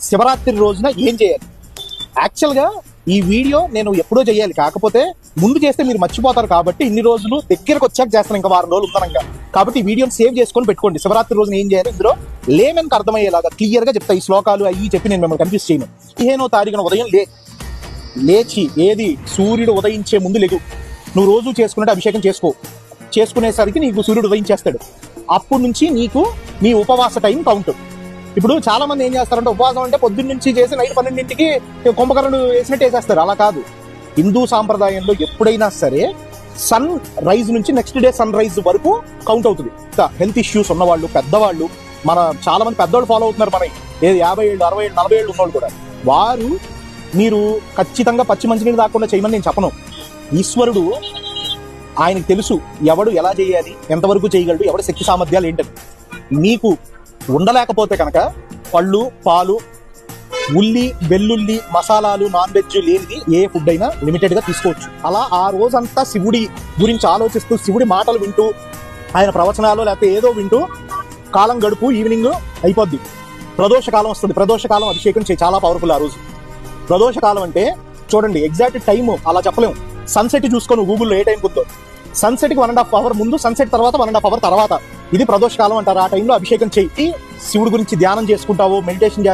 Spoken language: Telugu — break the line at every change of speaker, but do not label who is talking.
శివరాత్రి రోజున ఏం చేయాలి. యాక్చువల్గా ఈ వీడియో నేను ఎప్పుడో చేయాలి, కాకపోతే ముందు చేస్తే మీరు మర్చిపోతారు కాబట్టి ఇన్ని రోజులు దగ్గరకు వచ్చాక చేస్తాను, ఇంకా వారం రోజులు ఉందనంగా. కాబట్టి ఈ వీడియోని సేవ్ చేసుకొని పెట్టుకోండి. శివరాత్రి రోజున ఏం చేయాలి ఇందులో లేమెన్కి అర్థమయ్యేలాగా క్లియర్ గా చెప్తా. ఈ శ్లోకాలు అవి చెప్పి నేను మిమ్మల్ని కన్ఫ్యూజ్ చేయను. 15వ తారీఖున ఉదయం లేచి ఏది సూర్యుడు ఉదయించే ముందు లేగు. నువ్వు రోజు చేసుకున్నట్టు అభిషేకం చేసుకునేసరికి నీకు సూర్యుడు ఉదయించేస్తాడు. అప్పటి నుంచి నీకు నీ ఉపవాస టైం కౌంట్. ఇప్పుడు చాలా మంది ఏం చేస్తారంటే ఉపవాసం అంటే పొద్దున్న నుంచి చేసి నైట్ 12ంటికి కుంభకర్ణుడు వేసినట్టు వేసేస్తారు. అలా కాదు. హిందూ సాంప్రదాయంలో ఎప్పుడైనా సరే సన్ రైజ్ నుంచి నెక్స్ట్ డే సన్ రైజ్ వరకు కౌంట్ అవుతుంది. హెల్త్ ఇష్యూస్ ఉన్నవాళ్ళు, పెద్దవాళ్ళు, మన చాలా మంది పెద్దవాళ్ళు ఫాలో అవుతున్నారు. మన 50 ఏళ్ళు 60 ఏళ్ళు 40 ఏళ్ళు ఉన్నవాళ్ళు కూడా, వారు మీరు ఖచ్చితంగా పచ్చి మంచినీళ్ళు తాకుండా చేయమని నేను చెప్పను. ఈశ్వరుడు ఆయనకు తెలుసు ఎవడు ఎలా చేయాలి, ఎంతవరకు చేయగలడు, ఎవడి శక్తి సామర్థ్యాలు ఏంటని. మీకు ఉండలేకపోతే కనుక పళ్ళు, పాలు, ఉల్లి, వెల్లుల్లి, మసాలాలు, నాన్ వెజ్ లేనిది ఏ ఫుడ్ అయినా లిమిటెడ్ గా తీసుకోవచ్చు. అలా ఆ రోజంతా శివుడి గురించి ఆలోచిస్తూ, శివుడి మాటలు వింటూ, ఆయన ప్రవచనాలు లేకపోతే ఏదో వింటూ కాలం గడుపు. ఈవినింగ్ అయిపోద్ది, ప్రదోష కాలం వస్తుంది. ప్రదోష కాలం అభిషేకం చాలా పవర్ఫుల్. ఆ రోజు ప్రదోష కాలం అంటే చూడండి, ఎగ్జాక్ట్ టైం అలా చెప్పలేము. సన్సెట్ చూసుకోను గూగుల్లో ఏ టైం కుద్దో. సన్సెట్ కి 1.5 అవర్ ముందు, సన్సెట్ తర్వాత 1.5 అవర్ తర్వాత, ఇది ప్రదోష కాలం అంటారు. ఆ టైంలో అభిషేకం చేయి. శివుడి గురించి ధ్యానం చేసుకుంటావు, మెడిటేషన్